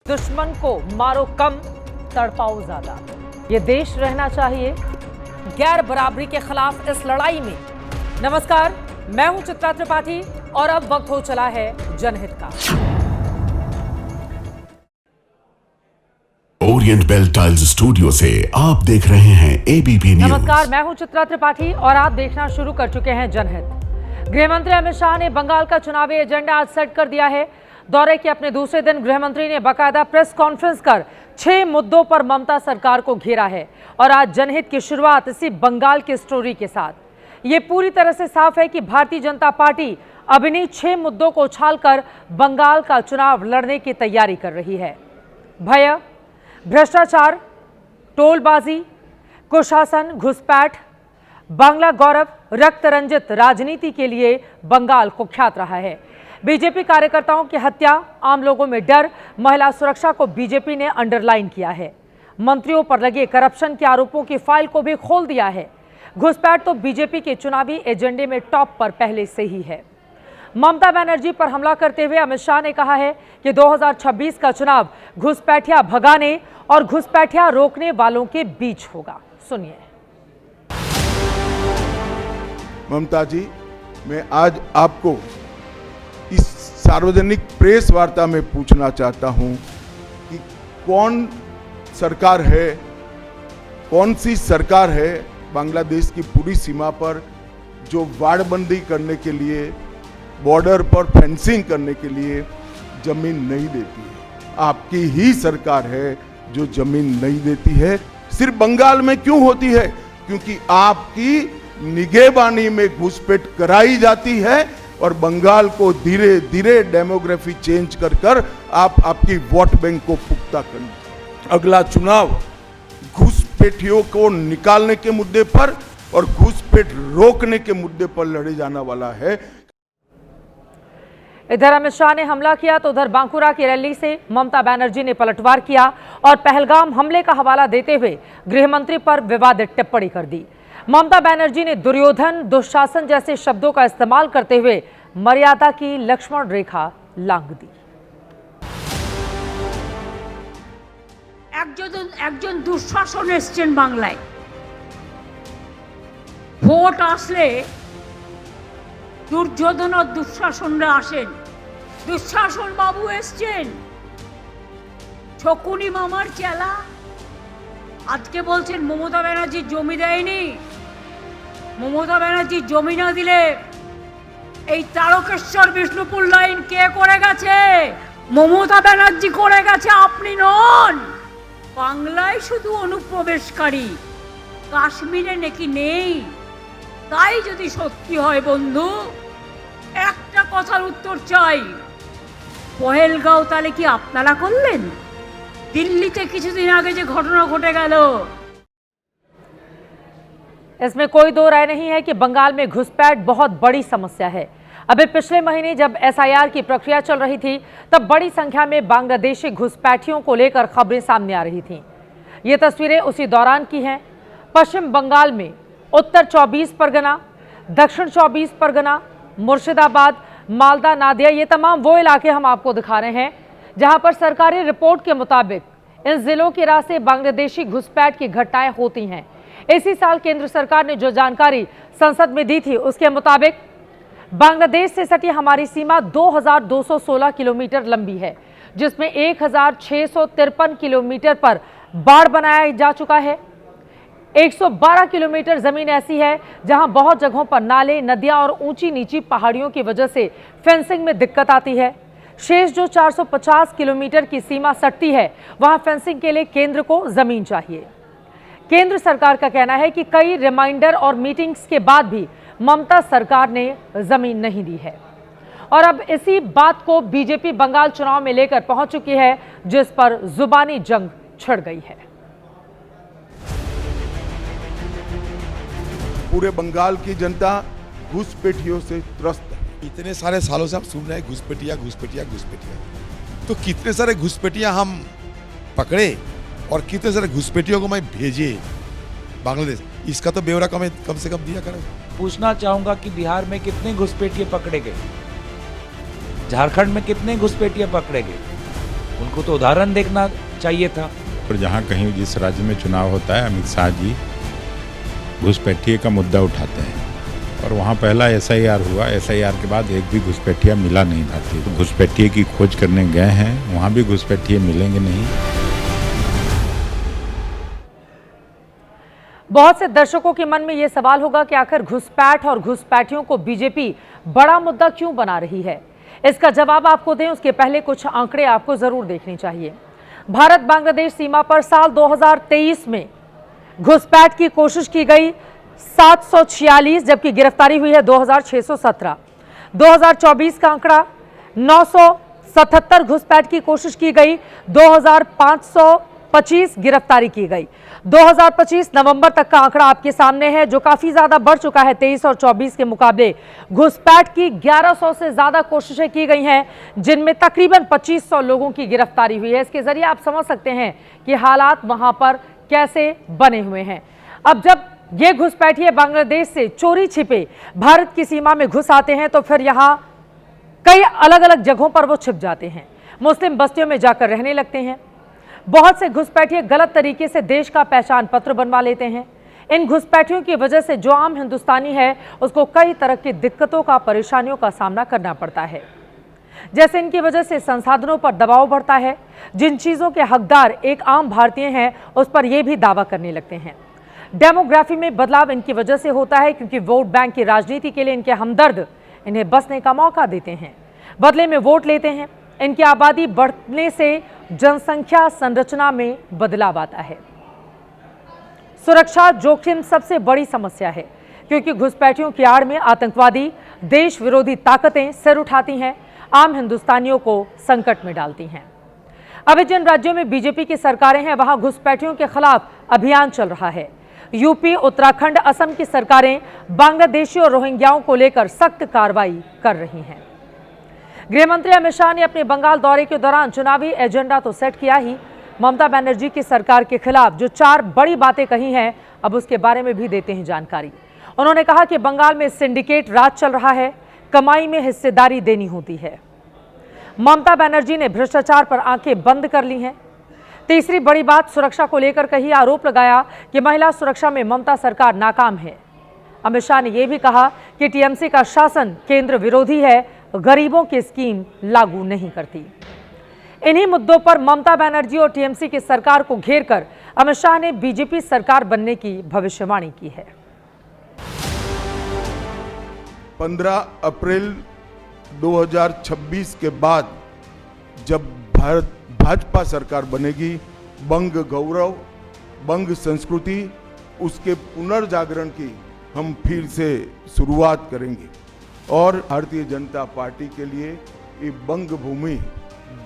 दुश्मन को मारो कम, तड़पाओ ज्यादा। ये देश रहना चाहिए गैर बराबरी के खिलाफ इस लड़ाई में। नमस्कार, मैं हूं चित्रा त्रिपाठी और अब वक्त हो चला है जनहित का। ओरिएंट बेल टाइल्स स्टूडियो से आप देख रहे हैं एबीपी न्यूज। नमस्कार, मैं हूं चित्रा त्रिपाठी और आप देखना शुरू कर चुके हैं जनहित। गृहमंत्री अमित शाह ने बंगाल का चुनावी एजेंडा आज सेट कर दिया है। दौरे के अपने दूसरे दिन गृहमंत्री ने बाकायदा प्रेस कॉन्फ्रेंस कर 6 मुद्दों पर ममता सरकार को घेरा है और आज जनहित की शुरुआत इसी बंगाल की स्टोरी के साथ। ये पूरी तरह से साफ है कि भारतीय जनता पार्टी अब इन्हीं 6 मुद्दों को उछालकर बंगाल का चुनाव लड़ने की तैयारी कर रही है। भय, भ्रष्टाचार, टोलबाजी, कुशासन, घुसपैठ, बांग्ला गौरव, रक्त रंजित राजनीति के लिए बंगाल कुख्यात रहा है। बीजेपी कार्यकर्ताओं की हत्या, आम लोगों में डर, महिला सुरक्षा को बीजेपी ने अंडरलाइन किया है। मंत्रियों पर लगे करप्शन के आरोपों की फाइल को भी खोल दिया है। घुसपैठ तो बीजेपी के चुनावी एजेंडे में टॉप पर पहले से ही है। ममता बनर्जी पर हमला करते हुए अमित शाह ने कहा है कि 2026 का चुनाव घुसपैठिया भगाने और घुसपैठिया रोकने वालों के बीच होगा। सुनिए। ममता जी, मैं आज आपको इस सार्वजनिक प्रेस वार्ता में पूछना चाहता हूं कि कौन सी सरकार है बांग्लादेश की पूरी सीमा पर जो वाड़बंदी करने के लिए, बॉर्डर पर फेंसिंग करने के लिए जमीन नहीं देती है। आपकी ही सरकार है जो जमीन नहीं देती है। सिर्फ बंगाल में क्यों होती है? क्योंकि आपकी निगहबानी में घुसपैठ कराई जाती है और बंगाल को धीरे धीरे डेमोग्राफी चेंज कर कर आपकी वोट बैंक को पुख्ता कर। अगला चुनाव घुसपैठियों को निकालने के मुद्दे पर और घुसपैठ रोकने के मुद्दे पर लड़े जाने वाला है। इधर अमित शाह ने हमला किया तो उधर बांकुरा की रैली से ममता बनर्जी ने पलटवार किया और पहलगाम हमले का हवाला देते हुए गृहमंत्री पर विवादित टिप्पणी कर दी। ममता बनर्जी ने दुर्योधन, दुशासन जैसे शब्दों का इस्तेमाल करते हुए मर्यादा की लक्ष्मण रेखा लांघ दी। একজন দুঃশাসন এসছেন বাংলায়। ভোট আসলে দুর্যোধন আর দুঃশাসনরা আসেন। দুঃশাসন বাবু এসছেন, শকুনি মামার চেলা। আজকে বলছেন মমতা ব্যানার্জি জমি দেয়নি। মমতা ব্যানার্জি জমি না দিলে এই তারকেশ্বর বিষ্ণুপুর লাইন কে করে গেছে? মমতা ব্যানার্জি করে গেছে, আপনি নন। বাংলায় শুধু অনুপ্রবেশকারী, কাশ্মীরে নাকি নেই। তাই যদি সত্যি হয় বন্ধু, একটা কথার উত্তর চাই, পহেলগাঁও তাহলে কি আপনারা করলেন? দিল্লিতে কিছুদিন आगे जो घटना घटे गल। इसमें कोई दो राय नहीं है कि बंगाल में घुसपैठ बहुत बड़ी समस्या है। अभी पिछले महीने जब एसआईआर की प्रक्रिया चल रही थी तब बड़ी संख्या में बांग्लादेशी घुसपैठियों को लेकर खबरें सामने आ रही थीं। ये तस्वीरें उसी दौरान की हैं। पश्चिम बंगाल में उत्तर 24 परगना, दक्षिण 24 परगना, मुर्शिदाबाद, मालदा, नादिया, ये तमाम वो इलाके हम आपको दिखा रहे हैं जहां पर सरकारी रिपोर्ट के मुताबिक इन जिलों के रास्ते बांग्लादेशी घुसपैठ की घटनाएं होती हैं। इसी साल केंद्र सरकार ने जो जानकारी संसद में दी थी उसके मुताबिक बांग्लादेश से सटी हमारी सीमा 2216 किलोमीटर लंबी है, जिसमें 1653 किलोमीटर पर बाड़ बनाया जा चुका है। 112 किलोमीटर जमीन ऐसी है जहां बहुत जगहों पर नाले, नदियां और ऊंची नीची पहाड़ियों की वजह से फेंसिंग में दिक्कत आती है। शेष जो 450 किलोमीटर की सीमा सटती है वहां फेंसिंग के लिए केंद्र को जमीन चाहिए। केंद्र सरकार का कहना है कि कई रिमाइंडर और मीटिंग्स के बाद भी ममता सरकार ने जमीन नहीं दी है और अब इसी बात को बीजेपी बंगाल चुनाव में लेकर पहुंच चुकी है, जिस पर जुबानी जंग छिड़ गई है। पूरे बंगाल की जनता घुसपैठियों से त्रस्त है। इतने सारे सालों से हम सुन रहे हैं घुसपैठिया घुसपैठिया घुसपैठिया। तो कितने सारे घुसपैठिया हम पकड़े और कितने सारे घुसपैठियों को मैं भेजे बांग्लादेश, इसका तो ब्यौरा कम से कम दिया करें। पूछना चाहूंगा कि बिहार में कितने घुसपैठिए पकड़े गए, झारखंड में कितने घुसपैठिए पकड़े गए, उनको तो उदाहरण देखना चाहिए था। और जहाँ कहीं जिस राज्य में चुनाव होता है, अमित शाह जी घुसपैठिए का मुद्दा उठाते हैं और वहाँ पहला SIR हुआ। SIR के बाद एक भी घुसपैठिया मिला नहीं भारतीय। तो घुसपैठिए की खोज करने गए हैं, वहाँ भी घुसपैठिए मिलेंगे नहीं। बहुत से दर्शकों के मन में यह सवाल होगा कि आखिर घुसपैठ और घुसपैठियों को बीजेपी बड़ा मुद्दा क्यों बना रही है। इसका जवाब आपको दें उसके पहले कुछ आंकड़े आपको जरूर देखने चाहिए। भारत बांग्लादेश सीमा पर साल 2023 में घुसपैठ की कोशिश की गई 746, जबकि गिरफ्तारी हुई है 2617। 2024 का आंकड़ा 977 घुसपैठ की कोशिश की गई, 2525 गिरफ्तारी की गई। 2025 नवंबर तक का आंकड़ा आपके सामने है, जो काफी ज्यादा बढ़ चुका है। 23 और 24 के मुकाबले घुसपैठ की 1100 से ज्यादा कोशिशें की गई हैं, जिनमें तकरीबन 2500 लोगों की गिरफ्तारी हुई है। इसके जरिए आप समझ सकते हैं कि हालात वहां पर कैसे बने हुए हैं। अब जब ये घुसपैठिए बांग्लादेश से चोरी छिपे भारत की सीमा में घुस आते हैं, तो फिर यहां कई अलग अलग जगहों पर वो छिप जाते हैं। मुस्लिम बस्तियों में जाकर रहने लगते हैं। बहुत से घुसपैठिए गलत तरीके से देश का पहचान पत्र बनवा लेते हैं। इन घुसपैठियों की वजह से जो आम हिंदुस्तानी है उसको कई तरह की दिक्कतों का, परेशानियों का सामना करना पड़ता है। जैसे इनकी वजह से संसाधनों पर दबाव बढ़ता है। जिन चीजों के हकदार एक आम भारतीय हैं उस पर यह भी दावा करने लगते हैं। डेमोग्राफी में बदलाव इनकी वजह से होता है, क्योंकि वोट बैंक की राजनीति के लिए इनके हमदर्द इन्हें बसने का मौका देते हैं, बदले में वोट लेते हैं। इनकी आबादी बढ़ने से जनसंख्या संरचना में बदलाव आता है। सुरक्षा जोखिम सबसे बड़ी समस्या है, क्योंकि घुसपैठियों की आड़ में आतंकवादी, देश विरोधी ताकतें सिर उठाती हैं, आम हिंदुस्तानियों को संकट में डालती हैं। अभी जिन राज्यों में बीजेपी की सरकारें हैं वहां घुसपैठियों के खिलाफ अभियान चल रहा है। यूपी, उत्तराखंड, असम की सरकारें बांग्लादेशी और रोहिंग्याओं को लेकर सख्त कार्रवाई कर रही हैं। गृह मंत्री अमित शाह ने अपने बंगाल दौरे के दौरान चुनावी एजेंडा तो सेट किया ही, ममता बनर्जी की सरकार के खिलाफ जो 4 बड़ी बातें कही हैं, अब उसके बारे में भी देते हैं जानकारी। उन्होंने कहा कि बंगाल में सिंडिकेट राज चल रहा है, कमाई में हिस्सेदारी देनी होती है। ममता बनर्जी ने भ्रष्टाचार पर आंखें बंद कर ली हैं। तीसरी बड़ी बात सुरक्षा को लेकर कही, आरोप लगाया कि महिला सुरक्षा में ममता सरकार नाकाम है। अमित शाह ने यह भी कहा कि टीएमसी का शासन केंद्र विरोधी है, गरीबों की स्कीम लागू नहीं करती। इन्हीं मुद्दों पर ममता बनर्जी और टीएमसी की सरकार को घेरकर अमित शाह ने बीजेपी सरकार बनने की भविष्यवाणी की है। 15 अप्रैल 2026 के बाद जब भाजपा सरकार बनेगी, बंग गौरव, बंग संस्कृति, उसके पुनर्जागरण की हम फिर से शुरुआत करेंगे। और भारतीय जनता पार्टी के लिए ये बंग भूमि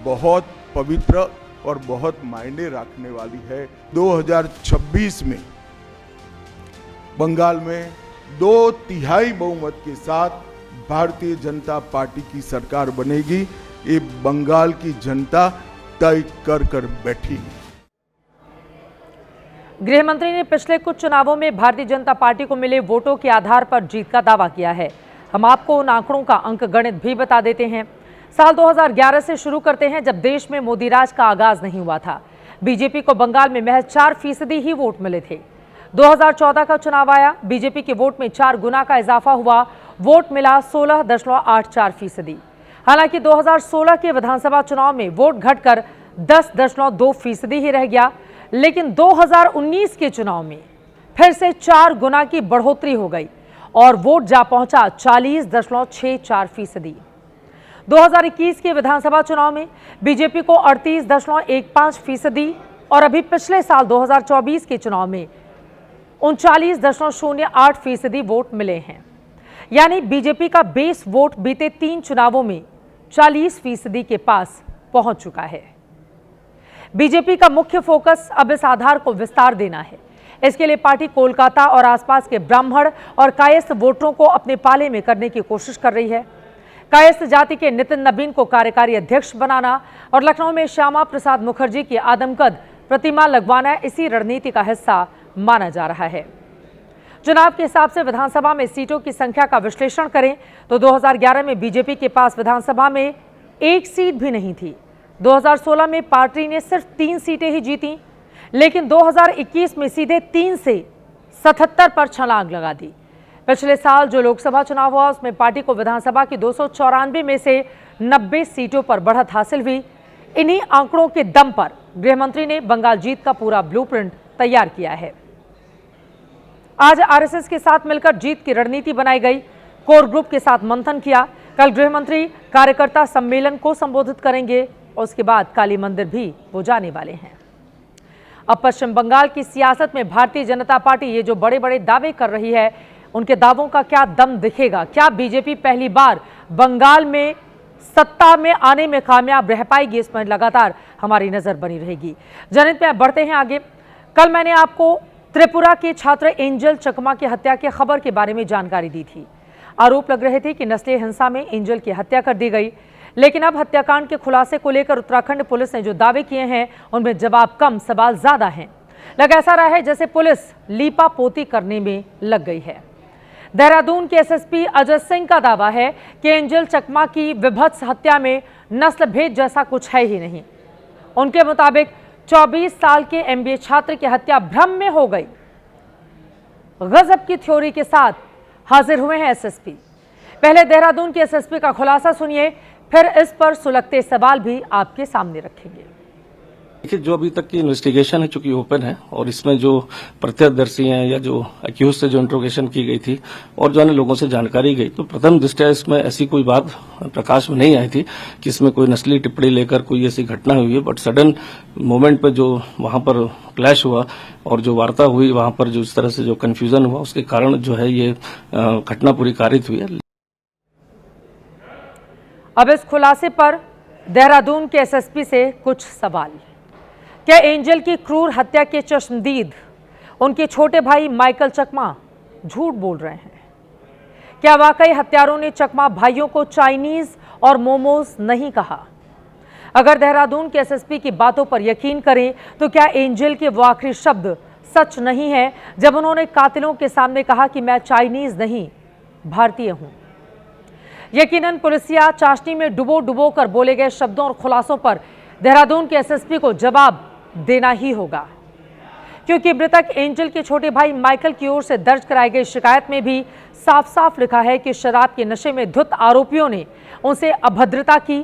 बहुत पवित्र और बहुत मायने रखने वाली है। 2026 में बंगाल में 2/3 बहुमत के साथ भारतीय जनता पार्टी की सरकार बनेगी। ये बंगाल की जनता तय कर बैठी है। गृह मंत्री ने पिछले कुछ चुनावों में भारतीय जनता पार्टी को मिले वोटों के आधार पर जीत का दावा किया है। हम आपको उन आंकड़ों का अंक गणित भी बता देते हैं। साल 2011 से शुरू करते हैं, जब देश में मोदी राज का आगाज नहीं हुआ था। बीजेपी को बंगाल में महज 4% ही वोट मिले थे। 2014 का चुनाव आया, बीजेपी के वोट में 4 गुना का इजाफा हुआ, वोट मिला 16.84%। हालांकि 2016 के विधानसभा चुनाव में वोट घटकर 10.2% ही रह गया, लेकिन 2019 के चुनाव में फिर से 4 गुना की बढ़ोतरी हो गई और वोट जा पहुंचा 40.64%। 2021 के विधानसभा चुनाव में बीजेपी को 38.15% और अभी पिछले साल 2024 के चुनाव में 39.08% वोट मिले हैं। यानी बीजेपी का बेस वोट बीते 3 चुनावों में 40% के पास पहुंच चुका है। बीजेपी का मुख्य फोकस अब इस आधार को विस्तार देना है। इसके लिए पार्टी कोलकाता और आसपास के ब्राह्मण और कायस्थ वोटरों को अपने पाले में करने की कोशिश कर रही है। कायस्थ जाति के नितिन नबीन को कार्यकारी अध्यक्ष बनाना और लखनऊ में श्यामा प्रसाद मुखर्जी की आदमकद प्रतिमा लगवाना इसी रणनीति का हिस्सा माना जा रहा है। चुनाव के हिसाब से विधानसभा में सीटों की संख्या का विश्लेषण करें तो 2011 में बीजेपी के पास विधानसभा में 1 सीट भी नहीं थी। 2016 में पार्टी ने सिर्फ 3 सीटें ही जीती, लेकिन 2021 में सीधे 3 से 77 पर छलांग लगा दी। पिछले साल जो लोकसभा चुनाव हुआ उसमें पार्टी को विधानसभा की 294 में से 90 सीटों पर बढ़त हासिल हुई। इन्हीं आंकड़ों के दम पर गृह मंत्री ने बंगाल जीत का पूरा ब्लूप्रिंट तैयार किया है। आज आरएसएस के साथ मिलकर जीत की रणनीति बनाई गई, कोर ग्रुप के साथ मंथन किया। कल गृह मंत्री कार्यकर्ता सम्मेलन को संबोधित करेंगे और उसके बाद काली मंदिर भी वो जाने वाले हैं। अब पश्चिम बंगाल की सियासत में भारतीय जनता पार्टी ये जो बड़े बड़े दावे कर रही है, उनके दावों का क्या दम दिखेगा? क्या बीजेपी पहली बार बंगाल में सत्ता में आने में कामयाब रह पाएगी? इसमें लगातार हमारी नजर बनी रहेगी। जनहित में बढ़ते हैं आगे। कल मैंने आपको त्रिपुरा के छात्र एंजल चकमा की हत्या की खबर के बारे में जानकारी दी थी। आरोप लग रहे थे कि नस्लीय हिंसा में एंजल की हत्या कर दी गई, लेकिन अब हत्याकांड के खुलासे को लेकर उत्तराखंड पुलिस ने जो दावे किए हैं उनमें जवाब कम, सवाल ज्यादा हैं। लग ऐसा रहा है जैसे पुलिस लीपा पोती करने में लग गई है। देहरादून के एसएसपी अजय सिंह का दावा है कि एंजल चकमा की विभत्स हत्या में नस्ल भेद जैसा कुछ है ही नहीं। उनके मुताबिक 24 साल के एमबीए छात्र की हत्या भ्रम में हो गई। गजब की थ्योरी के साथ हाजिर हुए हैं एसएसपी। पहले देहरादून के एसएसपी का खुलासा सुनिए, फिर इस पर सुलगते सवाल भी आपके सामने रखेंगे। देखिए, जो अभी तक की इन्वेस्टिगेशन है चूंकि ओपन है और इसमें जो प्रत्यक्षदर्शी हैं या जो अक्यूज से जो इंट्रोगेशन की गई थी और जो अन्य लोगों से जानकारी गई, तो प्रथम दृष्टया इसमें ऐसी कोई बात प्रकाश में नहीं आई थी कि इसमें कोई नस्ली टिप्पणी लेकर कोई ऐसी घटना हुई है। बट सडन मोमेंट पर जो वहां पर क्लैश हुआ और जो वार्ता हुई वहां पर जो इस तरह से जो कंफ्यूजन हुआ, उसके कारण जो है ये घटना पूरी कारित हुई है। अब इस खुलासे पर देहरादून के एसएसपी से कुछ सवाल। क्या एंजल की क्रूर हत्या के चश्मदीद उनके छोटे भाई माइकल चकमा झूठ बोल रहे हैं? क्या वाकई हत्यारों ने चकमा भाइयों को चाइनीज और मोमोज नहीं कहा? अगर देहरादून के एसएसपी की बातों पर यकीन करें तो क्या एंजल के वो आखिरी शब्द सच नहीं है जब उन्होंने कातिलों के सामने कहा कि मैं चाइनीज नहीं भारतीय हूं? यकीनन पुलिसिया चाशनी में डुबो कर बोले गए शब्दों और खुलासों पर देहरादून के एसएसपी को जवाब देना ही होगा, क्योंकि मृतक एंजल के छोटे भाई माइकल की ओर से दर्ज कराई गई शिकायत में भी साफ साफ लिखा है कि शराब के नशे में धुत आरोपियों ने उनसे अभद्रता की,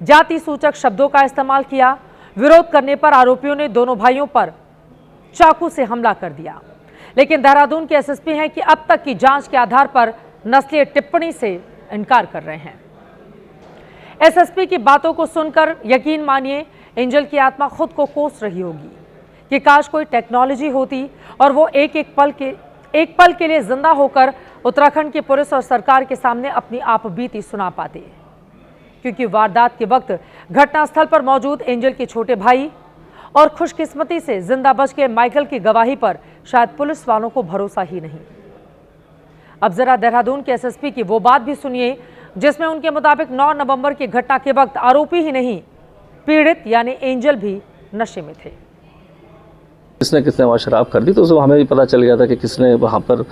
जाति सूचक शब्दों का इस्तेमाल किया। विरोध करने पर आरोपियों ने दोनों भाइयों पर चाकू से हमला कर दिया। लेकिन देहरादून के एसएसपी हैं कि अब तक की जांच के आधार पर नस्लीय टिप्पणी से इनकार कर रहे हैं। एसएसपी की बातों को सुनकर यकीन मानिए, एंजल की आत्मा खुद को कोस रही होगी कि काश कोई टेक्नोलॉजी होती और वो एक पल के लिए जिंदा होकर उत्तराखंड की पुलिस और सरकार के सामने अपनी आप बीती सुना पाते, क्योंकि वारदात के वक्त घटनास्थल पर मौजूद एंजल के छोटे भाई और खुशकिस्मती से जिंदा बच के माइकल की गवाही पर शायद पुलिस वालों को भरोसा ही नहीं। अब जरा देहरादून के एसएसपी की वो बात भी सुनिए जिसमें उनके मुताबिक 9 नवंबर की घटना के वक्त आरोपी ही नहीं, पीड़ित यानी एंजल भी नशे में थे। किसने किसने वहाँ शराब कर दी, तो उसमें हमें भी पता चल गया था कि किसने वहाँ पर,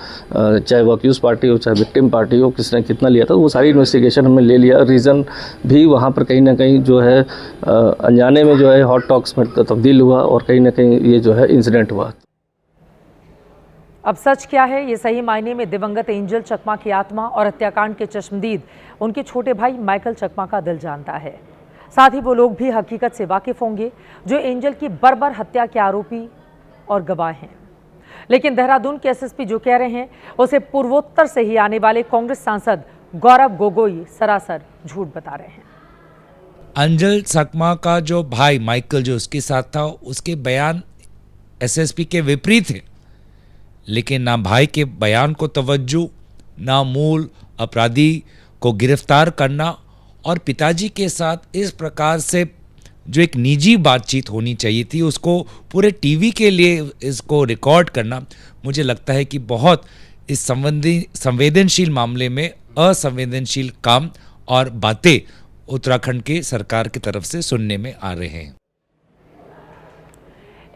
चाहे वो अक्यूज पार्टी हो चाहे विक्टिम पार्टी हो, किसने कितना लिया था। वो सारी इन्वेस्टिगेशन हमने ले लिया। रीज़न भी वहाँ पर कहीं ना कहीं जो है अनजाने में जो है हॉट टॉक्स में तब्दील हुआ और कहीं ना कहीं ये जो है इंसिडेंट हुआ। अब सच क्या है, ये सही मायने में दिवंगत एंजल चकमा की आत्मा और हत्याकांड के चश्मदीद उनके छोटे भाई माइकल चकमा का दिल जानता है। साथ ही वो लोग भी हकीकत से वाकिफ होंगे जो एंजल की बर्बर हत्या के आरोपी और गवाह हैं। लेकिन देहरादून के एसएसपी जो कह रहे हैं उसे पूर्वोत्तर से ही आने वाले कांग्रेस सांसद गौरव गोगोई सरासर झूठ बता रहे हैं। अंजल चकमा का जो भाई माइकल जो उसके साथ था, उसके बयान एसएसपी के विपरीत है, लेकिन ना भाई के बयान को तवज्जो, ना मूल अपराधी को गिरफ्तार करना और पिताजी के साथ इस प्रकार से जो एक निजी बातचीत होनी चाहिए थी उसको पूरे टीवी के लिए इसको रिकॉर्ड करना, मुझे लगता है कि बहुत इस संवेदनशील मामले में असंवेदनशील काम और बातें उत्तराखंड के सरकार की तरफ से सुनने में आ रहे हैं।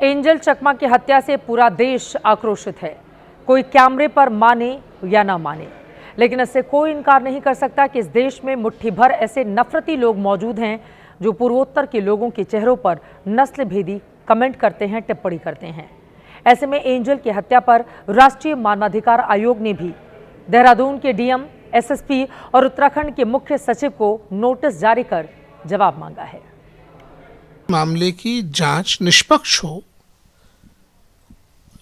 एंजल चकमा की हत्या से पूरा देश आक्रोशित है, कोई कैमरे पर माने या ना माने, लेकिन इससे कोई इनकार नहीं कर सकता कि इस देश में मुट्ठी भर ऐसे नफरती लोग मौजूद हैं जो पूर्वोत्तर के लोगों के चेहरों पर नस्ल भेदी कमेंट करते हैं, टिप्पणी करते हैं। ऐसे में एंजल की हत्या पर राष्ट्रीय मानवाधिकार आयोग ने भी देहरादून के डीएम, एसएसपी और उत्तराखंड के मुख्य सचिव को नोटिस जारी कर जवाब मांगा है। मामले की जांच निष्पक्ष हो,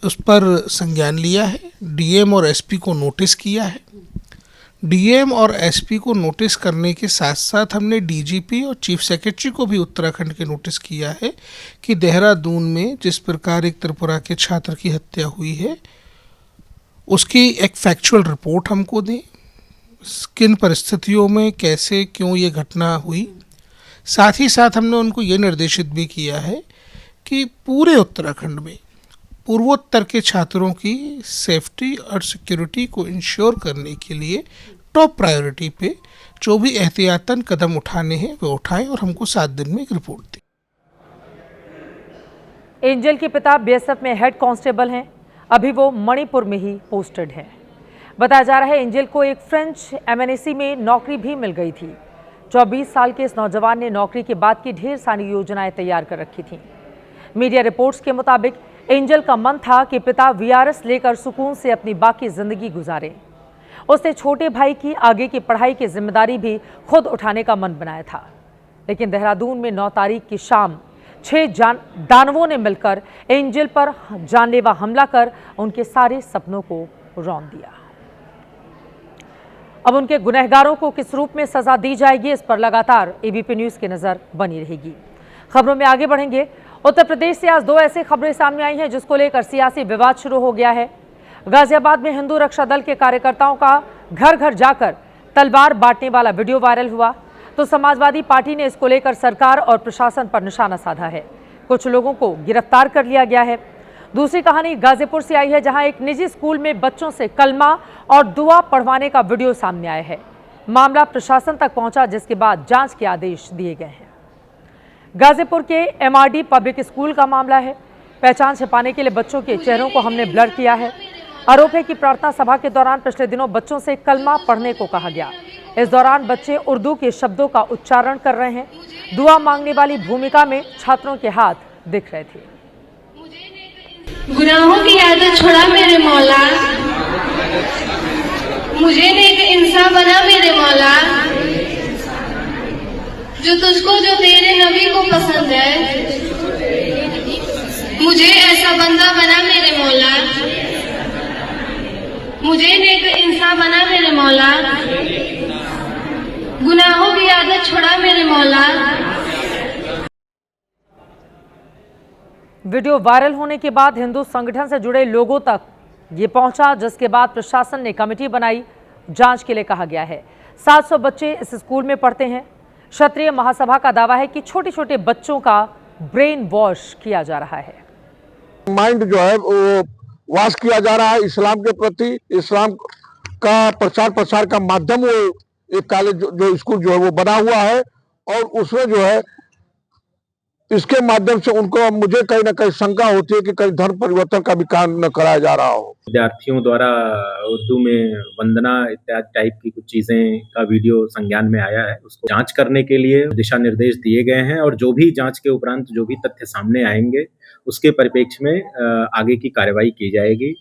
उस पर संज्ञान लिया है। डीएम और एसपी को नोटिस किया है। डीएम और एसपी को नोटिस करने के साथ साथ हमने डीजीपी और चीफ सेक्रेटरी को भी उत्तराखंड के नोटिस किया है कि देहरादून में जिस प्रकार एक त्रिपुरा के छात्र की हत्या हुई है उसकी एक फैक्चुअल रिपोर्ट हमको दें, किन परिस्थितियों में कैसे क्यों ये घटना हुई। साथ ही साथ हमने उनको ये निर्देशित भी किया है कि पूरे उत्तराखंड में पूर्वोत्तर के छात्रों की सेफ्टी और सिक्योरिटी को इंश्योर करने के लिए टॉप प्रायोरिटी पे जो भी एहतियातन कदम उठाने हैं वो उठाएं और हमको 7 दिन में एक रिपोर्ट दें। एंजल के पिता बीएसएफ में हेड कांस्टेबल हैं। अभी वो मणिपुर में ही पोस्टेड हैं। बताया जा रहा है एंजल को एक फ्रेंच एमएनसी में नौकरी भी मिल गई थी। 24 साल के इस नौजवान ने नौकरी के बाद की ढेर सारी योजनाएं तैयार कर रखी थीं। मीडिया रिपोर्ट्स के मुताबिक एंजल का मन था कि पिता वीआरएस लेकर सुकून से अपनी बाकी जिंदगी गुजारे। उसने छोटे भाई की आगे की पढ़ाई की जिम्मेदारी भी खुद उठाने का मन बनाया था। लेकिन देहरादून में 9 तारीख की शाम 6 दानवों ने मिलकर एंजल पर जानलेवा हमला कर उनके सारे सपनों को रौंद दिया। अब उनके गुनहगारों को किस रूप में सजा दी जाएगी, इस पर लगातार एबीपी न्यूज की नजर बनी रहेगी। खबरों में आगे बढ़ेंगे। उत्तर प्रदेश से आज 2 ऐसी खबरें सामने आई हैं जिसको लेकर सियासी विवाद शुरू हो गया है। गाजियाबाद में हिंदू रक्षा दल के कार्यकर्ताओं का घर घर जाकर तलवार बांटने वाला वीडियो वायरल हुआ, तो समाजवादी पार्टी ने इसको लेकर सरकार और प्रशासन पर निशाना साधा है। कुछ लोगों को गिरफ्तार कर लिया गया है। दूसरी कहानी गाजीपुर से आई है, जहां एक निजी स्कूल में बच्चों से कलमा और दुआ पढ़वाने का वीडियो सामने आया है। मामला प्रशासन तक पहुंचा, जिसके बाद जांच के आदेश दिए गए हैं। गाजीपुर के एमआरडी पब्लिक स्कूल का मामला है। पहचान छिपाने के लिए बच्चों के चेहरों को हमने ब्लर किया है। आरोप है कि प्रार्थना सभा के दौरान पिछले दिनों बच्चों से कलमा पढ़ने को कहा गया। इस दौरान बच्चे उर्दू के शब्दों का उच्चारण कर रहे हैं। दुआ मांगने वाली भूमिका में छात्रों के हाथ दिख रहे थे। गुनाहों की आदत छुड़ा मेरे मौला, मुझे नेक इंसान बना मेरे मौला, जो तुझको जो तेरे नबी को पसंद है, मुझे ऐसा बंदा बना मेरे मौला, मुझे नेक इंसान बना मेरे मौला, गुनाहों की आदत छुड़ा मेरे मौला। वीडियो वायरल होने के बाद हिंदू संगठन से जुड़े लोगों तक ये पहुंचा, जिसके बाद प्रशासन ने कमेटी बनाई। जांच के लिए कहा गया है। 700 बच्चे इस स्कूल में पढ़ते हैं। क्षत्रिय महासभा का दावा है कि छोटे छोटे बच्चों का ब्रेन वॉश किया जा रहा है। माइंड जो है वो वॉश किया जा रहा है इस्लाम के प्रति। इस्लाम का प्रचार प्रसार का माध्यम वो एक कॉलेज जो स्कूल जो है वो बना हुआ है, और उसमें जो है इसके माध्यम से उनको मुझे कहीं ना कहीं शंका होती है कि कहीं धर्म परिवर्तन का भी काम न कराया जा रहा हो। विद्यार्थियों द्वारा उर्दू में वंदना इत्यादि टाइप की कुछ चीजें का वीडियो संज्ञान में आया है। उसको जांच करने के लिए दिशा निर्देश दिए गए हैं, और जो भी जांच के उपरांत जो भी तथ्य सामने आएंगे उसके परिप्रेक्ष्य में आगे की कार्रवाई की जाएगी।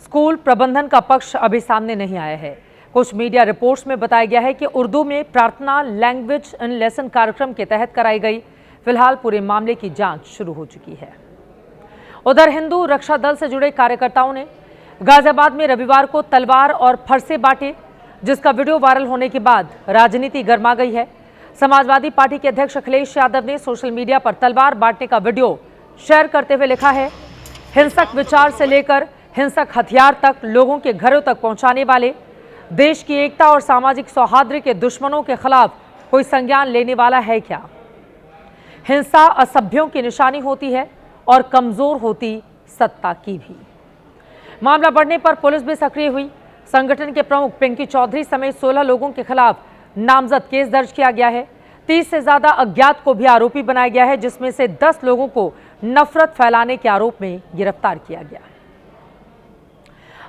स्कूल प्रबंधन का पक्ष अभी सामने नहीं आया है। कुछ मीडिया रिपोर्ट्स में बताया गया है कि उर्दू में प्रार्थना लैंग्वेज इन लेसन कार्यक्रम के तहत कराई गई। फिलहाल पूरे मामले की जांच शुरू हो चुकी है। उधर हिंदू रक्षा दल से जुड़े कार्यकर्ताओं ने गाजियाबाद में रविवार को तलवार और फरसे बांटे, जिसका वीडियो वायरल होने के बाद राजनीति गर्मा गई है। समाजवादी पार्टी के अध्यक्ष अखिलेश यादव ने सोशल मीडिया पर तलवार बांटने का वीडियो शेयर करते हुए लिखा है, हिंसक विचार से लेकर हिंसक हथियार तक लोगों के घरों तक पहुंचाने वाले, देश की एकता और सामाजिक सौहार्द के दुश्मनों के खिलाफ कोई संज्ञान लेने वाला है क्या? हिंसा असभ्यों की निशानी होती है और कमजोर होती सत्ता की भी। मामला बढ़ने पर पुलिस भी सक्रिय हुई। संगठन के प्रमुख पिंकी चौधरी समेत 16 लोगों के खिलाफ नामजद केस दर्ज किया गया है। 30 से ज्यादा अज्ञात को भी आरोपी बनाया गया है, जिसमें से 10 लोगों को नफरत फैलाने के आरोप में गिरफ्तार किया गया।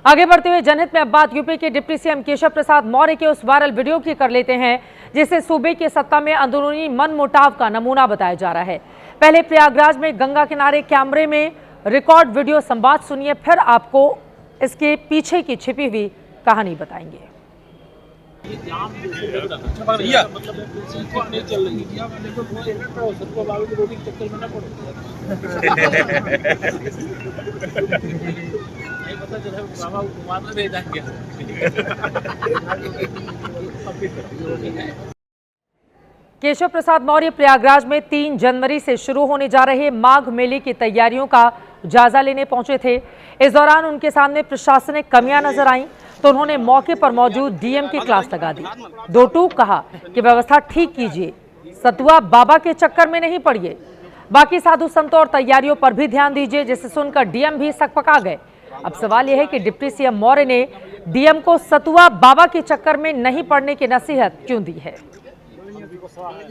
आगे बढ़ते हुए जनहित में अब बात यूपी के डिप्टी सीएम केशव प्रसाद मौर्य के उस वायरल वीडियो की कर लेते हैं जिसे सूबे की सत्ता में अंदरूनी मनमुटाव का नमूना बताया जा रहा है। पहले प्रयागराज में गंगा किनारे कैमरे में रिकॉर्ड वीडियो संवाद सुनिए, फिर आपको इसके पीछे की छिपी हुई कहानी बताएंगे। केशव प्रसाद मौर्य प्रयागराज में 3 जनवरी से शुरू होने जा रहे माघ मेले की तैयारियों का जायजा लेने पहुंचे थे। इस दौरान उनके सामने प्रशासनिक कमियां नजर आईं तो उन्होंने मौके पर मौजूद डीएम की क्लास लगा दी। दो टूक कहा कि व्यवस्था ठीक कीजिए, सतुआ बाबा के चक्कर में नहीं पड़िए। बाकी साधु संतों और तैयारियों पर भी ध्यान दीजिए, जिसे सुनकर डीएम भी सकपका गए। अब सवाल यह है कि डिप्टी सीएम मौर्य ने डीएम को सतुआ बाबा के चक्कर में नहीं पड़ने की नसीहत क्यों दी है?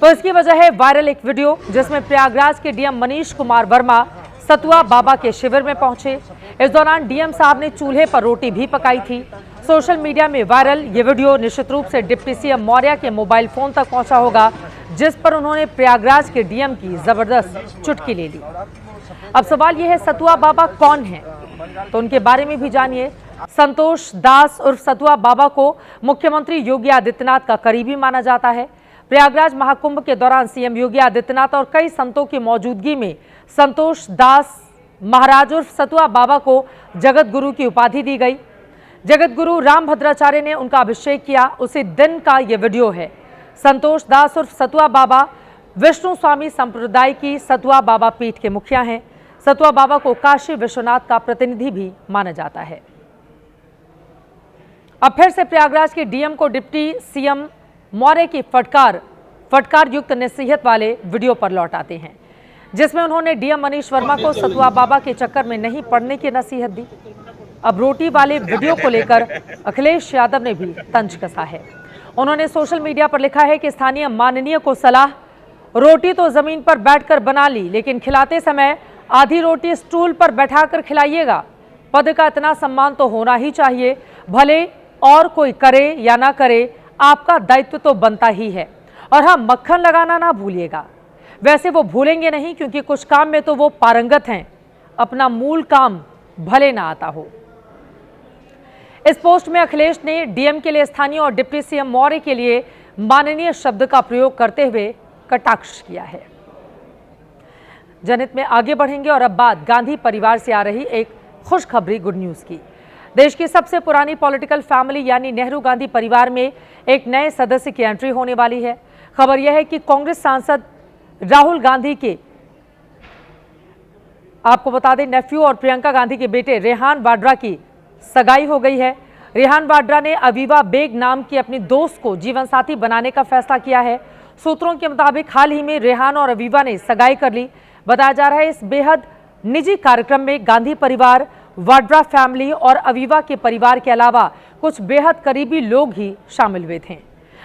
तो इसकी वजह है वायरल एक वीडियो जिसमें प्रयागराज के डीएम मनीष कुमार वर्मा सतुआ बाबा के शिविर में पहुंचे। इस दौरान डीएम साहब ने चूल्हे पर रोटी भी पकाई थी। सोशल मीडिया में वायरल ये वीडियो निश्चित रूप से डिप्टी सीएम मौर्य के मोबाइल फोन तक पहुंचा होगा, जिस पर उन्होंने प्रयागराज के डीएम की जबरदस्त चुटकी ले ली। अब सवाल यह है, सतुआ बाबा कौन है? तो उनके बारे में भी जानिए। संतोष दास उर्फ सतुआ बाबा को मुख्यमंत्री योगी आदित्यनाथ का करीबी माना जाता है। प्रयागराज महाकुंभ के दौरान सीएम योगी आदित्यनाथ और कई संतों की मौजूदगी में संतोष दास महाराज उर्फ सतुआ बाबा को जगत गुरु की उपाधि दी गई। जगत गुरु रामभद्राचार्य ने उनका अभिषेक किया, उसी दिन का ये वीडियो है। संतोष दास उर्फ सतुआ बाबा विष्णु स्वामी संप्रदाय की सतुआ बाबा पीठ के मुखिया हैं। सतुआ बाबा को काशी विश्वनाथ का प्रतिनिधि भी माना जाता है। अब फिर से प्रयागराज के डीएम को डिप्टी सीएम मौर्य की फटकार युक्त नसीहत वाले वीडियो पर लौट आते हैं, जिसमें उन्होंने डीएम मनीष वर्मा को सतुआ बाबा के चक्कर में नहीं पड़ने की नसीहत दी। अब रोटी वाले वीडियो को लेकर अखिलेश यादव ने भी तंज कसा है। उन्होंने सोशल मीडिया पर लिखा है कि स्थानीय माननीय को सलाह, रोटी तो जमीन पर बैठकर बना ली, लेकिन खिलाते समय आधी रोटी स्टूल पर बैठाकर खिलाइएगा। पद का इतना सम्मान तो होना ही चाहिए, भले और कोई करे या ना करे, आपका दायित्व तो बनता ही है। और हाँ, मक्खन लगाना ना भूलिएगा। वैसे वो भूलेंगे नहीं, क्योंकि कुछ काम में तो वो पारंगत हैं, अपना मूल काम भले ना आता हो। इस पोस्ट में अखिलेश ने डीएम के लिए स्थानीय और डिप्टी सीएम मौर्य के लिए माननीय शब्द का प्रयोग करते हुए कटाक्ष किया है। जनहित में आगे बढ़ेंगे और अब बात गांधी परिवार से आ रही एक खुशखबरी गुड न्यूज की। देश की सबसे पुरानी पॉलिटिकल फैमिली यानी नेहरू गांधी परिवार में एक नए सदस्य की एंट्री होने वाली है। खबर यह है कि कांग्रेस सांसद राहुल गांधी के, आपको बता दें, नेफ्यू और प्रियंका गांधी के बेटे रेहान वाड्रा की सगाई हो गई है। रेहान वाड्रा ने अवीवा बेग नाम की अपनी दोस्त को जीवन साथी बनाने का फैसला किया है। सूत्रों के मुताबिक हाल ही में रेहान और अवीवा ने सगाई कर ली। बताया जा रहा है इस बेहद निजी कार्यक्रम में गांधी परिवार, वाड्रा फैमिली और अवीवा के परिवार के अलावा कुछ बेहद करीबी लोग ही शामिल हुए थे।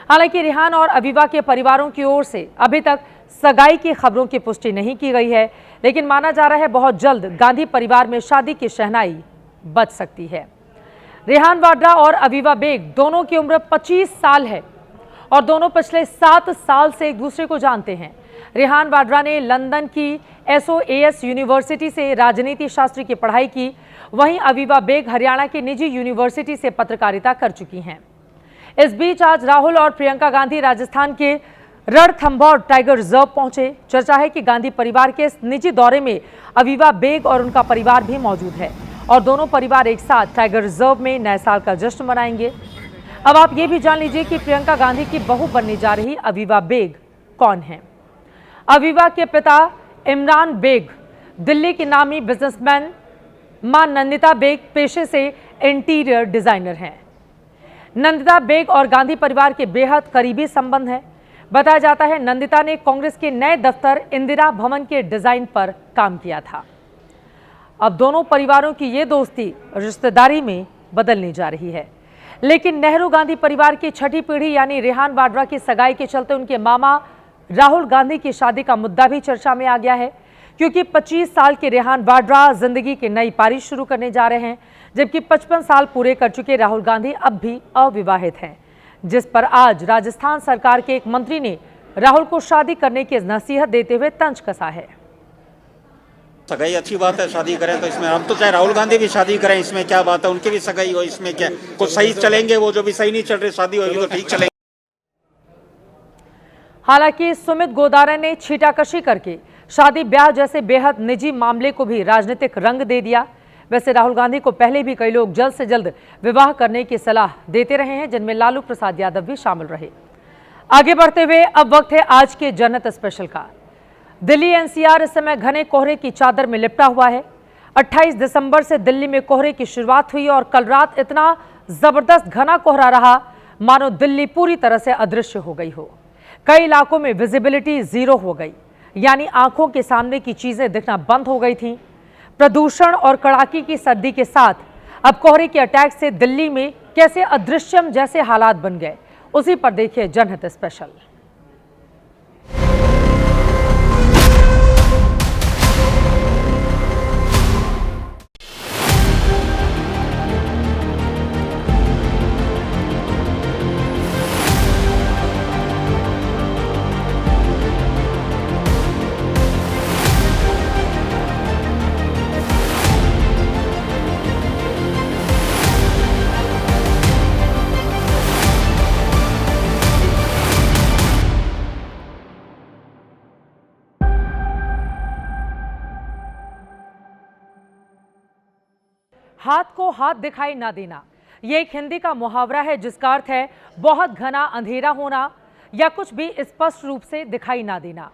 हालांकि रेहान और अवीवा के परिवारों की ओर से अभी तक सगाई की खबरों की पुष्टि नहीं की गई है, लेकिन माना जा रहा है बहुत जल्द गांधी परिवार में शादी की शहनाई बज सकती है। रेहान वाड्रा और अवीवा बेग दोनों की उम्र 25 साल है और दोनों पिछले 7 साल से एक दूसरे को जानते हैं। रेहान वाड्रा ने लंदन की SOAS यूनिवर्सिटी से राजनीति शास्त्र की पढ़ाई की, वहीं अवीवा बेग हरियाणा की निजी यूनिवर्सिटी से पत्रकारिता कर चुकी हैं। इस बीच आज राहुल और प्रियंका गांधी राजस्थान के रणथंभौर टाइगर रिजर्व पहुंचे। चर्चा है कि गांधी परिवार के इस निजी दौरे में अवीवा बेग और उनका परिवार भी मौजूद है और दोनों परिवार एक साथ टाइगर रिजर्व में नए साल का जश्न मनाएंगे। अब आप ये भी जान लीजिए कि प्रियंका गांधी की बहू बनने जा रही अवीवा बेग कौन है। अवीवा के पिता इमरान बेग दिल्ली की नामी बिजनेसमैन, मां नंदिता बेग पेशे से इंटीरियर डिजाइनर हैं। नंदिता बेग और गांधी परिवार के बेहद करीबी संबंध हैं। बताया जाता है नंदिता ने कांग्रेस के नए दफ्तर इंदिरा भवन के डिजाइन पर काम किया था। अब दोनों परिवारों की ये दोस्ती रिश्तेदारी में बदलने जा रही है। लेकिन नेहरू गांधी परिवार की छठी पीढ़ी यानी रेहान वाड्रा की सगाई के चलते उनके मामा राहुल गांधी की शादी का मुद्दा भी चर्चा में आ गया है, क्योंकि 25 साल के रेहान वाड्रा जिंदगी की नई पारी शुरू करने जा रहे हैं, जबकि 55 साल पूरे कर चुके राहुल गांधी अब भी अविवाहित हैं, जिस पर आज राजस्थान सरकार के एक मंत्री ने राहुल को शादी करने की नसीहत देते हुए तंज कसा है। सगाई अच्छी बात है, शादी करें तो इसमें हम तो चाहे राहुल गांधी भी शादी करें, इसमें क्या बात है, उनकी भी सगाई हो, इसमें क्या कुछ सही चलेंगे, वो जो भी सही नहीं चल रहे शादी होगी तो ठीक चलेंगे। हालांकि सुमित गोदारा ने छीटाकशी करके शादी ब्याह जैसे बेहद निजी मामले को भी राजनीतिक रंग दे दिया। वैसे राहुल गांधी को पहले भी कई लोग जल्द से जल्द विवाह करने की सलाह देते रहे हैं, जिनमें लालू प्रसाद यादव भी शामिल रहे। आगे बढ़ते हुए अब वक्त है आज के जनत स्पेशल का। दिल्ली एनसीआर इस समय घने कोहरे की चादर में लिपटा हुआ है। 28 दिसंबर से दिल्ली में कोहरे की शुरुआत हुई और कल रात इतना जबरदस्त घना कोहरा रहा मानो दिल्ली पूरी तरह से अदृश्य हो गई हो। कई इलाकों में विजिबिलिटी जीरो हो गई, यानी आंखों के सामने की चीजें दिखना बंद हो गई थीं। प्रदूषण और कड़ाके की सर्दी के साथ अब कोहरे के अटैक से दिल्ली में कैसे अदृश्यम जैसे हालात बन गए, उसी पर देखिए जनहित स्पेशल। हाथ को हाथ दिखाई ना देना, यह एक हिंदी का मुहावरा है जिसका अर्थ है बहुत घना अंधेरा होना या कुछ भी स्पष्ट रूप से दिखाई ना देना।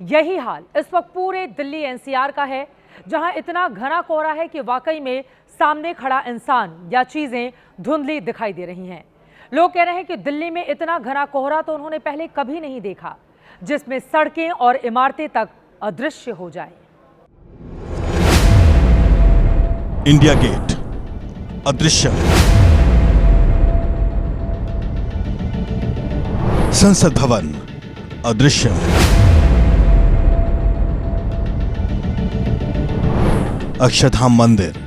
यही हाल इस वक्त पूरे दिल्ली एनसीआर का है, जहां इतना घना कोहरा है कि वाकई में सामने खड़ा इंसान या चीजें धुंधली दिखाई दे रही हैं। लोग कह रहे हैं कि दिल्ली में इतना घना कोहरा तो उन्होंने पहले कभी नहीं देखा, जिसमें सड़कें और इमारतें तक अदृश्य हो जाए। इंडिया गेट अदृश्य, संसद भवन अदृश्य, अक्षरधाम मंदिर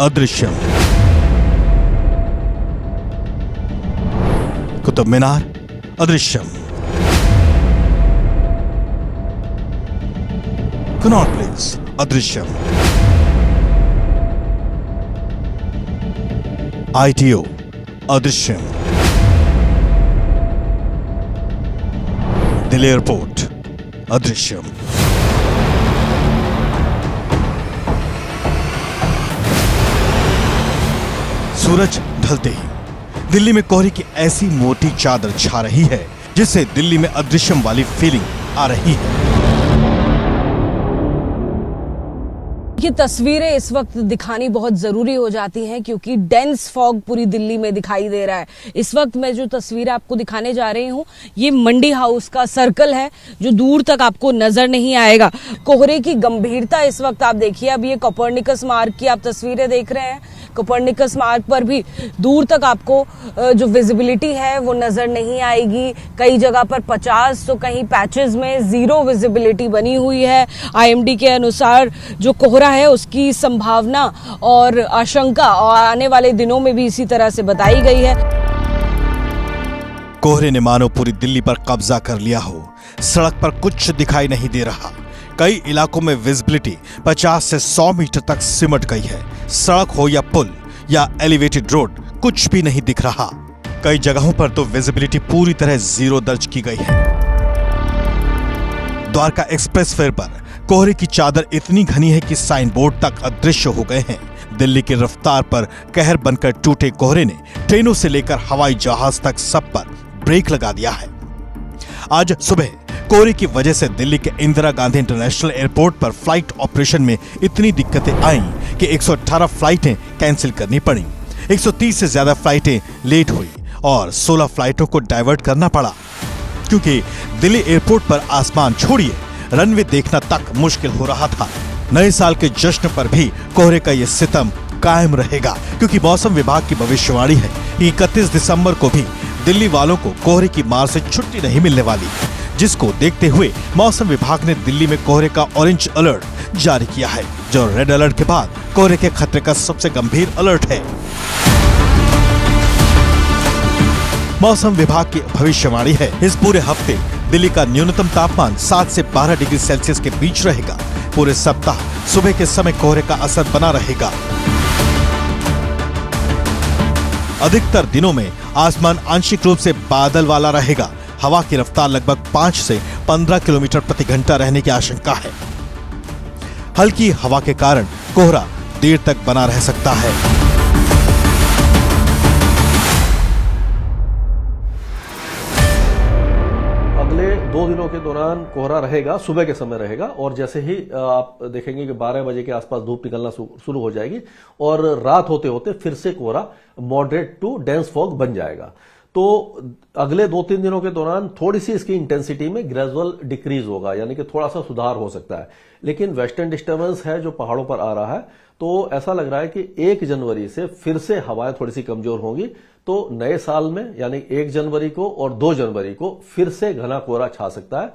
अदृश्य, कुतुब मीनार अदृश्यम, कनॉट प्लेस अदृश्यम, ITO अदृश्यम, दिल्ली एयरपोर्ट अदृश्यम, सूरज ढलते ही दिल्ली में कोहरे की ऐसी मोटी चादर छा रही है जिससे दिल्ली में अदृश्यम वाली फीलिंग आ रही है। ये तस्वीरें इस वक्त दिखानी बहुत जरूरी हो जाती हैं क्योंकि डेंस फॉग पूरी दिल्ली में दिखाई दे रहा है। इस वक्त मैं जो तस्वीर आपको दिखाने जा रही हूँ ये मंडी हाउस का सर्कल है जो दूर तक आपको नजर नहीं आएगा। कोहरे की गंभीरता इस वक्त आप देखिए। अब ये कोपर्निकस मार्ग की आप तस्वीरें देख रहे हैं। कोपर्निकस मार्ग पर भी दूर तक आपको जो विजिबिलिटी है वो नजर नहीं आएगी। कई जगह पर 50 तो कहीं पैचेस में 0 विजिबिलिटी बनी हुई है। IMD के अनुसार जो कोहरा है उसकी संभावना और आशंका और आने वाले दिनों में भी इसी तरह से बताई गई है। कोहरे ने मानो पूरी दिल्ली पर कब्जा कर लिया हो। सड़क पर कुछ दिखाई नहीं दे रहा। कई इलाकों में विजिबिलिटी 50 से 100 मीटर तक सिमट गई है। सड़क हो या पुल या एलिवेटेड रोड कुछ भी नहीं दिख रहा। कई जगहों पर तो विजिबिलिटी पूरी तरह 0 दर्ज की गई है। द्वारका एक्सप्रेस वे पर कोहरे की चादर इतनी घनी है कि साइन बोर्ड तक अदृश्य हो गए हैं। दिल्ली की रफ्तार पर कहर बनकर टूटे कोहरे ने ट्रेनों से लेकर हवाई जहाज तक सब पर ब्रेक लगा दिया है। आज सुबह कोहरे की वजह से दिल्ली के इंदिरा गांधी इंटरनेशनल एयरपोर्ट पर फ्लाइट ऑपरेशन में इतनी दिक्कतें आईं कि 118 फ्लाइटें कैंसिल करनी पड़ी। 130 से ज्यादा फ्लाइटें लेट हुई और 16 फ्लाइटों को डाइवर्ट करना पड़ा क्योंकि दिल्ली एयरपोर्ट पर आसमान छोड़िए रनवे देखना तक मुश्किल हो रहा था। नए साल के जश्न पर भी कोहरे का ये सितम कायम रहेगा क्योंकि मौसम विभाग की भविष्यवाणी है कि 31 दिसंबर को भी दिल्ली वालों को कोहरे की मार से छुट्टी नहीं मिलने वाली, जिसको देखते हुए मौसम विभाग ने दिल्ली में कोहरे का ऑरेंज अलर्ट जारी किया है, जो रेड अलर्ट के बाद कोहरे के खतरे का सबसे गंभीर अलर्ट है। मौसम विभाग की भविष्यवाणी है, इस पूरे हफ्ते दिल्ली का न्यूनतम तापमान 7 से 12 डिग्री सेल्सियस के बीच रहेगा। पूरे सप्ताह सुबह के समय कोहरे का असर बना रहेगा। अधिकतर दिनों में आसमान आंशिक रूप से बादल वाला रहेगा। हवा की रफ्तार लगभग 5 से 15 किलोमीटर प्रति घंटा रहने की आशंका है। हल्की हवा के कारण कोहरा देर तक बना रह सकता है। अगले 2 दिनों के दौरान कोहरा रहेगा, सुबह के समय रहेगा, और जैसे ही आप देखेंगे कि 12 बजे के आसपास धूप निकलना शुरू हो जाएगी और रात होते होते फिर से कोहरा मॉडरेट टू डेंस फॉग बन जाएगा। तो अगले 2-3 दिनों के दौरान थोड़ी सी इसकी इंटेंसिटी में ग्रेजुअल डिक्रीज होगा, यानी कि थोड़ा सा सुधार हो सकता है। लेकिन वेस्टर्न डिस्टर्बेंस है जो पहाड़ों पर आ रहा है, तो ऐसा लग रहा है कि 1 जनवरी से फिर से हवाएं थोड़ी सी कमजोर होंगी। तो नए साल में यानी 1 जनवरी को और 2 जनवरी को फिर से घना कोहरा छा सकता है।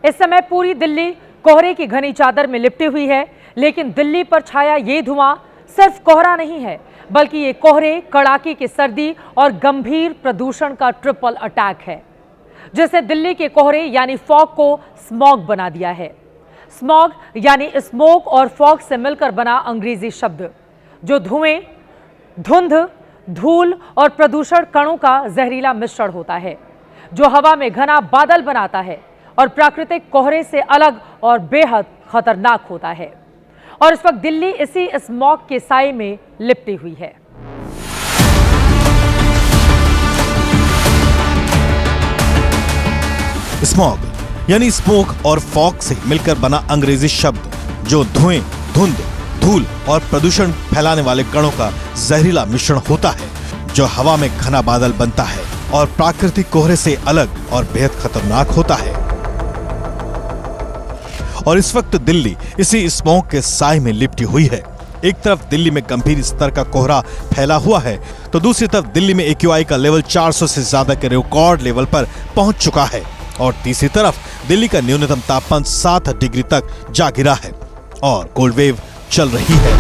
इस समय पूरी दिल्ली कोहरे की घनी चादर में लिपटी हुई है, लेकिन दिल्ली पर छाया ये धुआं सिर्फ कोहरा नहीं है, बल्कि ये कोहरे, कड़ाके की सर्दी और गंभीर प्रदूषण का ट्रिपल अटैक है, जिससे दिल्ली के कोहरे यानी फॉग को स्मॉग बना दिया है। स्मॉग यानी स्मोक और फॉग से मिलकर बना अंग्रेजी शब्द, जो धुएं, धुंध, धूल और प्रदूषण कणों का जहरीला मिश्रण होता है, जो हवा में घना बादल बनाता है और प्राकृतिक कोहरे से अलग और बेहद खतरनाक होता है। और इस वक्त दिल्ली इसी स्मॉग के साए में लिपटी हुई है। स्मॉग यानी स्मोक और फॉग से मिलकर बना अंग्रेजी शब्द, जो धुएं, धुंध, धूल और प्रदूषण फैलाने वाले कणों का जहरीला मिश्रण होता है, जो हवा में घना बादल बनता है और प्राकृतिक कोहरे से अलग और बेहद खतरनाक होता है। और इस वक्त दिल्ली इसी स्मॉग के साए में लिपटी हुई है। एक तरफ दिल्ली में गंभीर स्तर का कोहरा फैला हुआ है, तो दूसरी तरफ दिल्ली में AQI का लेवल 400 से ज्यादा के रिकॉर्ड लेवल पर पहुंच चुका है, और तीसरी तरफ दिल्ली का न्यूनतम तापमान 7 डिग्री तक जा गिरा है और कोल्ड वेव चल रही है।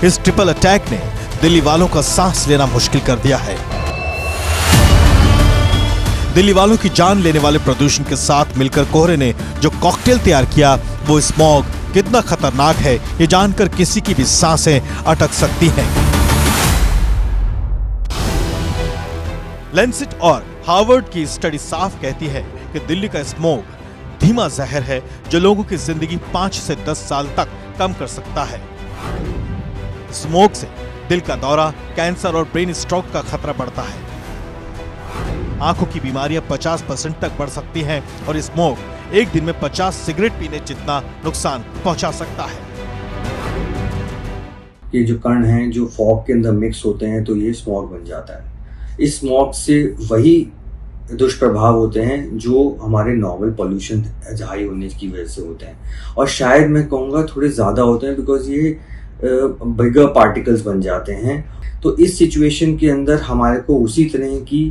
इस ट्रिपल अटैक ने दिल्ली वालों का सांस लेना मुश्किल कर दिया है। दिल्ली वालों की जान लेने वाले प्रदूषण के साथ मिलकर कोहरे ने जो कॉकटेल तैयार किया, वो स्मॉग कितना खतरनाक है ये जानकर किसी की भी सांसें अटक सकती हैं। लैंसेट और हार्वर्ड की स्टडी साफ कहती है कि दिल्ली का स्मॉग धीमा जहर है, जो लोगों की जिंदगी 5 से 10 साल तक कम कर सकता है। स्मोक से दिल का दौरा, कैंसर और ब्रेन स्ट्रोक का खतरा बढ़ता है। आंखों की बीमारियां 50% तक बढ़ सकती हैं और स्मोक एक दिन में 50 सिगरेट पीने जितना नुकसान पहुंचा सकता है। ये जो कण हैं जो फॉग के अंदर मिक्स होते हैं, तो ये स्मॉग बन जाता है। इस स्मॉग से वही दुष्प्रभाव होते हैं जो हमारे नॉर्मल पॉल्यूशन हाई होने की वजह से होते हैं, और शायद मैं कहूँगा थोड़े ज़्यादा होते हैं, बिकॉज ये बिगर पार्टिकल्स बन जाते हैं। तो इस सिचुएशन के अंदर हमारे को उसी तरह की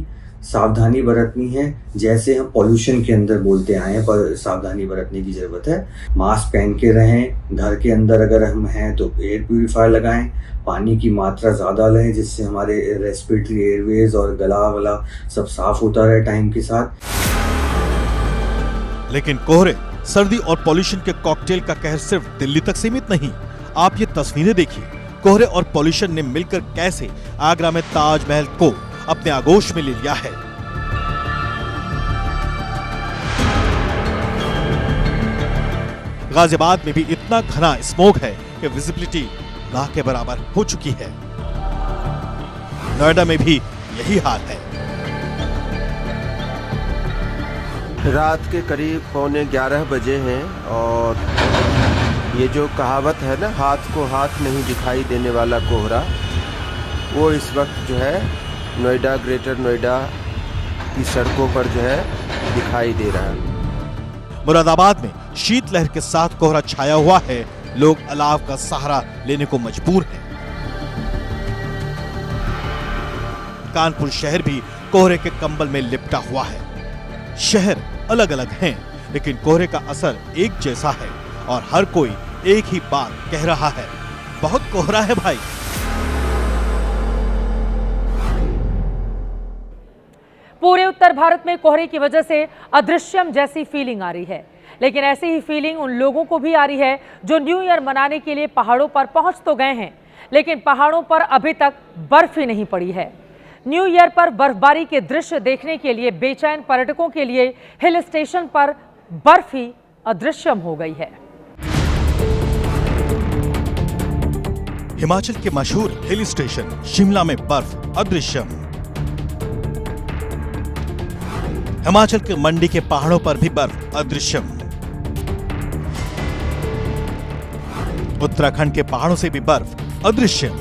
सावधानी बरतनी है जैसे हम पॉल्यूशन के अंदर बोलते आए हैं, पर सावधानी बरतने की ज़रूरत है। मास्क पहन के रहें, घर के अंदर अगर हम हैं तो एयर प्यूरीफायर लगाएं, पानी की मात्रा ज़्यादा लें जिससे हमारे रेस्पिरेटरी एयरवेज और गला वला सब साफ होता रहे टाइम के साथ। लेकिन कोहरे, सर्दी और पॉल्यूशन के कॉकटेल का कहर सिर्फ दिल्ली तक सीमित नहीं। आप ये तस्वीरें देखिए, कोहरे और पॉल्यूशन ने मिलकर कैसे आगरा में ताजमहल को अपने आगोश में ले लिया है। गाजियाबाद में भी इतना घना स्मोग है कि विजिबिलिटी ना के बराबर हो चुकी है। नोएडा में भी यही हाल है। रात के करीब 11:15 बजे हैं और ये जो कहावत है ना, हाथ को हाथ नहीं दिखाई देने वाला कोहरा, वो इस वक्त जो है नोएडा, ग्रेटर नोएडा की सड़कों पर जो है दिखाई दे रहा है। मुरादाबाद में शीतलहर के साथ कोहरा छाया हुआ है। लोग अलाव का सहारा लेने को मजबूर हैं। कानपुर शहर भी कोहरे के कंबल में लिपटा हुआ है। शहर अलग अलग हैं, लेकिन कोहरे का असर एक जैसा है और हर कोई एक ही बात कह रहा है, बहुत कोहरा है भाई। पूरे उत्तर भारत में कोहरे की वजह से अदृश्यम जैसी फीलिंग आ रही है, लेकिन ऐसी ही फीलिंग उन लोगों को भी आ रही है जो न्यू ईयर मनाने के लिए पहाड़ों पर पहुंच तो गए हैं, लेकिन पहाड़ों पर अभी तक बर्फ ही नहीं पड़ी है। न्यू ईयर पर बर्फबारी के दृश्य देखने के लिए बेचैन पर्यटकों के लिए हिल स्टेशन पर बर्फ ही अदृश्यम हो गई है। हिमाचल के मशहूर हिल स्टेशन शिमला में बर्फ अदृश्यम। हिमाचल के मंडी के पहाड़ों पर भी बर्फ अदृश्यम। उत्तराखंड के पहाड़ों से भी बर्फ अदृश्यम।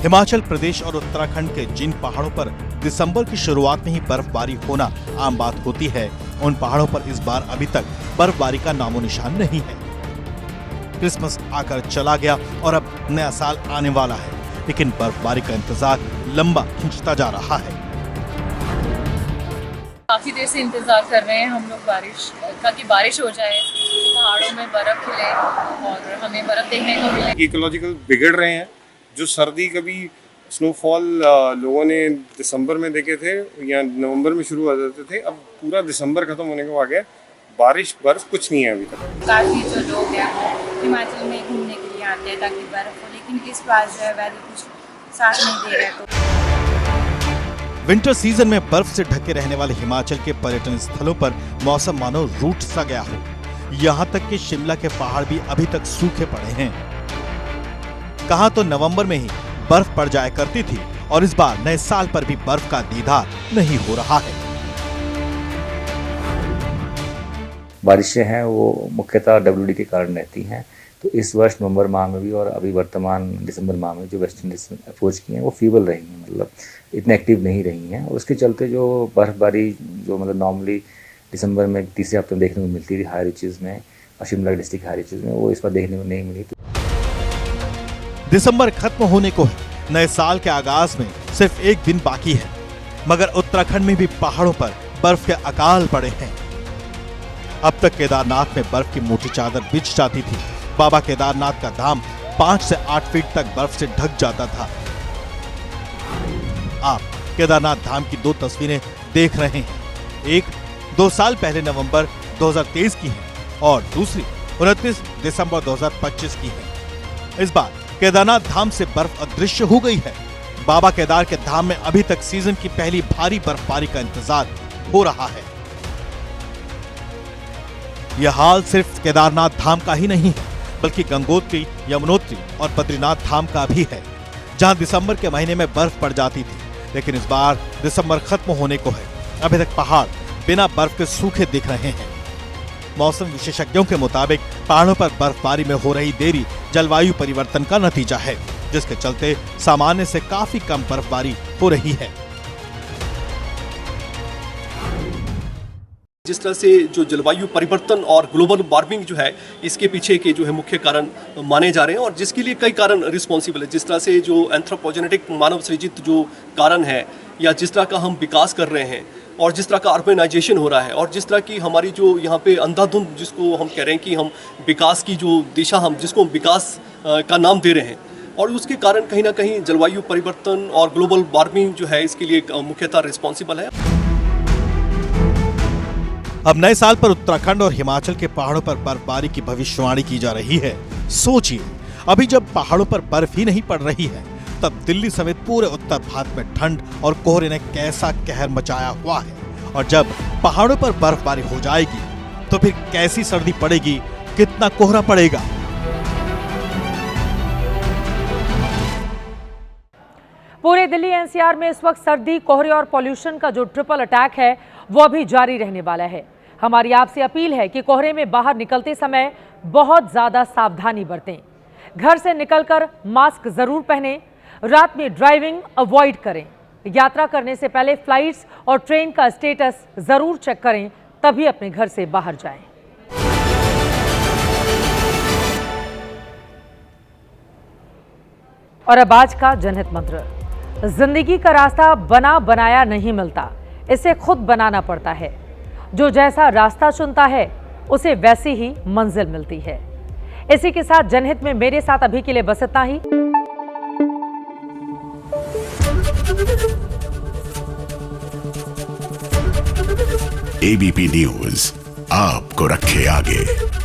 हिमाचल प्रदेश और उत्तराखंड के जिन पहाड़ों पर दिसंबर की शुरुआत में ही बर्फबारी होना आम बात होती है, उन पहाड़ों पर इस बार अभी तक बर्फबारी का नामो निशान नहीं है। क्रिसमस आकर चला गया और अब नया साल आने वाला है, लेकिन बर्फबारी का इंतजार लंबा खिंचता जा रहा है। काफी देर से इंतजार कर रहे हैं हम लोग बारिश का, कि बारिश हो जाए, पहाड़ों में बर्फ खिले और हमें बर्फ देखने को मिले। इकोलॉजिकल बिगड़ रहे हैं। जो सर्दी कभी स्नोफॉल लोगों ने दिसंबर में देखे थे या नवंबर में शुरू हो जाते थे, अब पूरा दिसंबर खत्म होने को आ गया, बारिश बर्फ कुछ नहीं है अभी तक। काफी जो लोग हैं हिमाचल में घूमने के लिए आते हैं ताकि बर्फ हो, लेकिन इस बार जो है वेदर कुछ साथ नहीं दे रहा है। तो विंटर सीजन में बर्फ से ढके रहने वाले हिमाचल के पर्यटन स्थलों पर मौसम मानो रूठ सा गया हो। यहाँ तक कि शिमला के पहाड़ भी अभी तक सूखे पड़े हैं। कहाँ तो नवंबर में ही बर्फ पड़ जाया करती थी और इस बार नए साल पर भी बर्फ का दीदार नहीं हो रहा है। बारिशें हैं वो मुख्यतः WD के कारण रहती हैं, तो इस वर्ष नवंबर माह में भी और अभी वर्तमान दिसंबर माह में जो वेस्टर्न डिस्टेंस अप्रोच की हैं वो फीबल रही हैं, मतलब इतने एक्टिव नहीं रही हैं। और उसके चलते जो बर्फबारी जो मतलब नॉर्मली दिसंबर में तीसरे हफ्ते में देखने को मिलती थी हाई रिचेज में और शिमला डिस्ट्रिक्ट हाई रिचेज में, वो इस बार देखने को नहीं मिली। दिसंबर खत्म होने को है, नए साल के आगाज में सिर्फ एक दिन बाकी है, मगर उत्तराखंड में भी पहाड़ों पर बर्फ के अकाल पड़े हैं। अब तक केदारनाथ में बर्फ की मोटी चादर बिछ जाती थी। बाबा केदारनाथ का धाम 5 से 8 फीट तक बर्फ से ढक जाता था। आप केदारनाथ धाम की 2 तस्वीरें देख रहे हैं। एक 2 साल पहले नवंबर 2023 की है और दूसरी 29 दिसंबर 2025 की है। इस बार केदारनाथ धाम से बर्फ अदृश्य हो गई है। बाबा केदार के धाम में अभी तक सीजन की पहली भारी बर्फबारी का इंतजार हो रहा है। यह हाल सिर्फ केदारनाथ धाम का ही नहीं है, बल्कि गंगोत्री, यमुनोत्री और बद्रीनाथ धाम का भी है, जहां दिसंबर के महीने में बर्फ पड़ जाती थी, लेकिन इस बार दिसंबर खत्म होने को है, अभी तक पहाड़ बिना बर्फ के सूखे दिख रहे हैं। मौसम विशेषज्ञों के मुताबिक पहाड़ों पर बर्फबारी में हो रही देरी जलवायु परिवर्तन का नतीजा है, जिसके चलते सामान्य से काफी कम बर्फबारी हो रही है। जिस तरह से जो जलवायु परिवर्तन और ग्लोबल वार्मिंग जो है, इसके पीछे के जो है मुख्य कारण माने जा रहे हैं और जिसके लिए कई कारण रिस्पॉन्सिबल है। जिस तरह से जो एंथ्रोपोजेनेटिक मानव सृजित जो कारण है, या जिस तरह का हम विकास कर रहे हैं और जिस तरह का अर्बनाइजेशन हो रहा है और जिस तरह की हमारी जो यहाँ पे अंधाधुंध जिसको हम कह रहे हैं कि हम विकास की जो दिशा हम जिसको विकास का नाम दे रहे हैं, और उसके कारण कहीं ना कहीं जलवायु परिवर्तन और ग्लोबल वार्मिंग जो है इसके लिए मुख्यतः रिस्पॉन्सिबल है। अब नए साल पर उत्तराखंड और हिमाचल के पहाड़ों पर बर्फबारी की भविष्यवाणी की जा रही है। सोचिए, अभी जब पहाड़ों पर बर्फ ही नहीं पड़ रही है, तब दिल्ली समेत पूरे उत्तर भारत में ठंड और कोहरे ने कैसा कहर मचाया हुआ है। और जब पहाड़ों पर बर्फबारी हो जाएगी तो फिर कैसी सर्दी पड़ेगी, कितना कोहरा पड़ेगा। पूरे दिल्ली एनसीआर में इस वक्त सर्दी, कोहरे और पॉल्यूशन का जो ट्रिपल अटैक है वो अभी जारी रहने वाला है। हमारी आपसे अपील है कि कोहरे में बाहर निकलते समय बहुत ज्यादा सावधानी बरतें। घर से निकलकर मास्क जरूर पहनें। रात में ड्राइविंग अवॉइड करें। यात्रा करने से पहले फ्लाइट्स और ट्रेन का स्टेटस जरूर चेक करें, तभी अपने घर से बाहर जाएं। और अब आज का जनहित मंत्र। जिंदगी का रास्ता बना बनाया नहीं मिलता, इसे खुद बनाना पड़ता है। जो जैसा रास्ता चुनता है उसे वैसी ही मंजिल मिलती है। इसी के साथ जनहित में मेरे साथ अभी के लिए बस इतना ही। एबीपी न्यूज आपको रखे आगे।